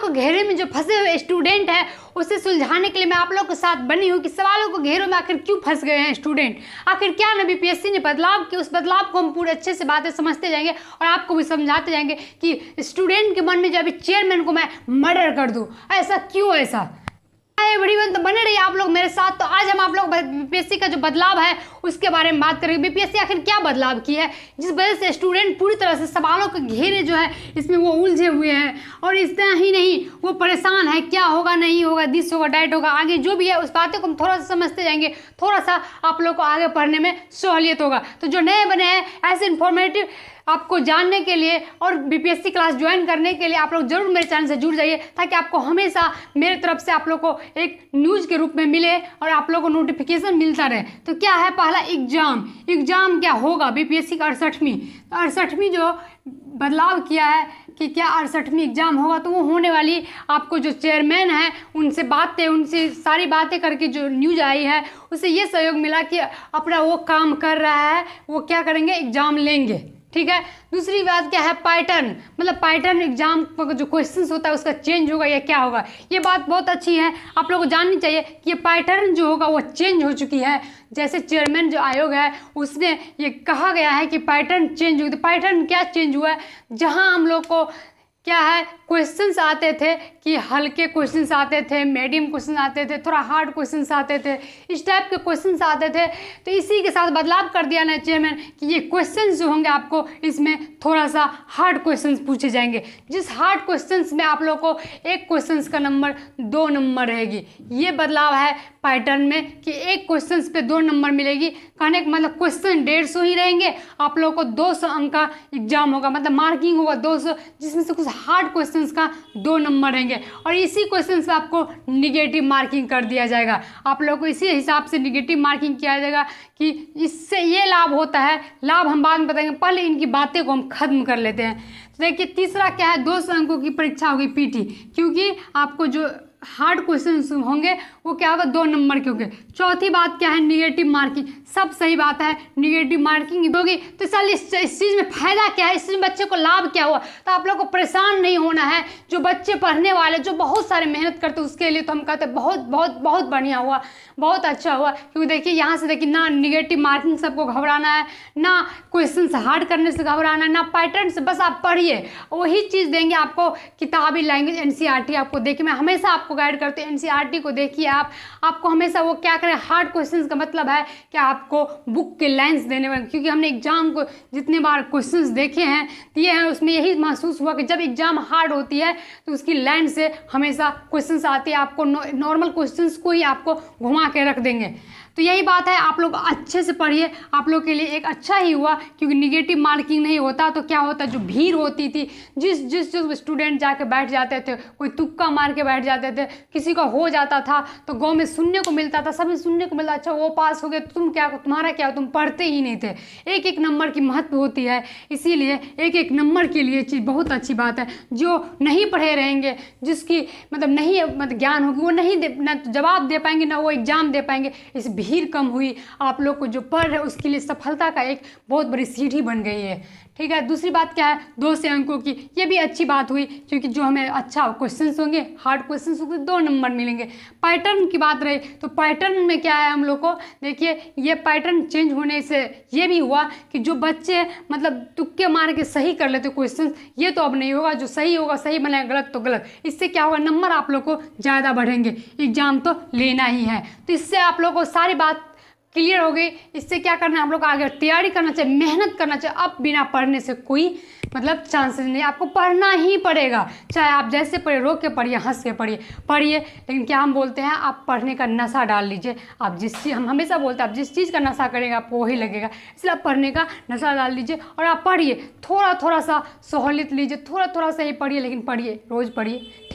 को घेरे में जो फंसे हुए स्टूडेंट हैं उसे सुलझाने के लिए मैं आप लोगों के साथ बनी हूँ कि सवालों को घेरों में आखिर क्यों फंस गए हैं स्टूडेंट, आखिर क्या ना बीपीएससी ने बदलाव किया, उस बदलाव को हम पूरे अच्छे से बातें समझते जाएंगे और आपको भी समझाते जाएंगे कि स्टूडेंट के मन में जब चेयरमैन को मैं मर्डर कर दूँ, ऐसा क्यों, ऐसा एवरीवन। तो बने रहिए आप लोग मेरे साथ। तो आज हम आप लोग बीपीएससी का जो बदलाव है उसके बारे में बात करेंगे। बीपीएससी आखिर क्या बदलाव की है जिस वजह से स्टूडेंट पूरी तरह से सवालों के घेरे जो है इसमें वो उलझे हुए हैं, और इतना ही नहीं वो परेशान है, क्या होगा नहीं होगा, दिस होगा डाइट होगा, आगे जो भी है उस बातों को हम थोड़ा सा समझते जाएंगे, थोड़ा सा आप लोग को आगे पढ़ने में सहूलियत होगा। तो जो नए बने हैं ऐसे इन्फॉर्मेटिव आपको जानने के लिए और बीपीएससी क्लास ज्वाइन करने के लिए आप लोग जरूर मेरे चैनल से जुड़ जाइए, ताकि आपको हमेशा मेरे तरफ से आप लोग को एक न्यूज़ के रूप में मिले और आप लोग को नोटिफिकेशन मिलता रहे। तो क्या है, पहला एग्जाम क्या होगा बीपीएससी का 68वीं जो बदलाव किया है कि क्या 68वीं एग्जाम होगा, तो वो होने वाली आपको जो चेयरमैन है उनसे सारी बातें करके जो न्यूज आई है उससे ये सहयोग मिला कि अपना वो काम कर रहा है, वो क्या करेंगे, एग्जाम लेंगे। ठीक है। दूसरी बात क्या है, पैटर्न, मतलब पैटर्न एग्जाम का जो क्वेश्चंस होता है उसका चेंज होगा या क्या होगा, ये बात बहुत अच्छी है, आप लोगों को जाननी चाहिए कि ये पैटर्न जो होगा वो चेंज हो चुकी है। जैसे चेयरमैन जो आयोग है उसने ये कहा गया है कि पैटर्न चेंज हुई। तो पैटर्न क्या चेंज हुआ है, जहां हम लोग को क्या है क्वेश्चंस आते थे कि हल्के क्वेश्चंस आते थे, मीडियम क्वेश्चन आते थे, थोड़ा हार्ड क्वेश्चंस आते थे, इस टाइप के क्वेश्चंस आते थे। तो इसी के साथ बदलाव कर दिया ना चेयरमैन कि ये क्वेश्चंस जो होंगे आपको इसमें थोड़ा सा हार्ड क्वेश्चंस पूछे जाएंगे, जिस हार्ड क्वेश्चंस में आप लोग को एक क्वेश्चंस का नंबर 2 नंबर रहेगी। ये बदलाव है पैटर्न में कि एक क्वेश्चन पे 2 नंबर मिलेगी। कहने का मतलब क्वेश्चन 150 ही रहेंगे, आप लोगों को 200 अंक का एग्जाम होगा, मतलब मार्किंग होगा 200, जिसमें से कुछ हार्ड क्वेश्चंस का 2 नंबर रहेंगे और इसी क्वेश्चन पे आपको निगेटिव मार्किंग कर दिया जाएगा। आप लोगों को इसी हिसाब से निगेटिव मार्किंग किया जाएगा कि इससे ये लाभ होता है, लाभ हम बाद में बताएंगे, पहले इनकी बातें को हम खत्म कर लेते हैं। तो देखिए तीसरा क्या है, 200 अंकों की परीक्षा होगी पीटी, क्योंकि आपको जो हार्ड क्वेश्चन होंगे वो क्या होगा 2 नंबर के होंगे। चौथी बात क्या है, निगेटिव मार्किंग, सब सही बात है, निगेटिव मार्किंग होगी। तो चल इस चीज़ में फ़ायदा क्या है, इस चीज़ में बच्चे को लाभ क्या हुआ, तो आप लोग को परेशान नहीं होना है। जो बच्चे पढ़ने वाले जो बहुत सारे मेहनत करते उसके लिए तो हम कहते बहुत बहुत बहुत बढ़िया हुआ, बहुत अच्छा हुआ। क्योंकि देखिए यहाँ से देखिए ना निगेटिव मार्किंग सबको घबराना है, ना क्वेश्चन हार्ड करने से घबराना है, ना पैटर्न से, बस आप पढ़िए, वही चीज़ देंगे आपको। किताबी लैंग्वेज एनसीईआरटी आपको देखिए, मैं हमेशा आपको गाइड करते हैं एनसीईआरटी को देखिए। आपको हमेशा वो क्या करें, हार्ड क्वेश्चंस का मतलब है कि आपको बुक के लाइंस देने में, क्योंकि हमने एग्जाम को जितने बार क्वेश्चंस देखे हैं दिए हैं उसमें यही महसूस हुआ कि जब एग्जाम हार्ड होती है तो उसकी लाइन से हमेशा क्वेश्चंस आती है, आपको नॉर्मल क्वेश्चंस को ही आपको घुमा के रख देंगे। तो यही बात है, आप लोग अच्छे से पढ़िए, आप लोग के लिए एक अच्छा ही हुआ, क्योंकि निगेटिव मार्किंग नहीं होता तो क्या होता, जो भीड़ होती थी, जिस स्टूडेंट जाके बैठ जाते थे, कोई तुक्का मार के बैठ जाते थे, किसी का हो जाता था तो गांव में सुनने को मिलता था, सब सुनने को मिलता, अच्छा वो पास हो गए, तुम क्या, तुम्हारा क्या, तुम पढ़ते ही नहीं थे। एक एक नंबर की महत्व होती है, इसीलिए एक एक नंबर के लिए चीज़ बहुत अच्छी बात है। जो नहीं पढ़े रहेंगे, जिसकी मतलब नहीं मतलब ज्ञान होगी, वो नहीं ना जवाब दे पाएंगे, ना वो एग्जाम दे पाएंगे। इस भीड़ कम हुई, आप लोग को जो पढ़ रहे उसके लिए सफलता का एक बहुत बड़ी सीढ़ी बन गई है। ठीक है। दूसरी बात क्या है, 200 अंकों की, ये भी अच्छी बात हुई, क्योंकि जो हमें अच्छा क्वेश्चंस होंगे, हार्ड क्वेश्चंस होंगे, 2 नंबर मिलेंगे। पैटर्न की बात रही तो पैटर्न में क्या है, हम लोग को देखिए ये पैटर्न चेंज होने से ये भी हुआ कि जो बच्चे मतलब तुक्के मार के सही कर लेते क्वेश्चन, ये तो अब नहीं होगा, जो सही होगा सही बनेगा, गलत तो गलत। इससे क्या होगा, नंबर आप लोग को ज़्यादा बढ़ेंगे, एग्जाम तो लेना ही है। तो इससे आप लोग को सारी बात क्लियर हो गई। इससे क्या करना है, आप लोग को आगे तैयारी करना चाहिए, मेहनत करना चाहिए। अब बिना पढ़ने से कोई मतलब चांसेस नहीं, आपको पढ़ना ही पड़ेगा, चाहे आप जैसे पढ़े, रो के पढ़िए, हंस के पढ़िए। लेकिन क्या हम बोलते हैं, आप पढ़ने का नशा डाल लीजिए। आप जिस चीज़, हम हमेशा बोलते हैं आप जिस चीज़ का नशा करेंगे आपको वही लगेगा, इसलिए आप पढ़ने का नशा डाल लीजिए और आप पढ़िए, थोड़ा थोड़ा सा सहूलियत लीजिए, थोड़ा थोड़ा सा ही पढ़िए, लेकिन पढ़िए, रोज़ पढ़िए। ठीक।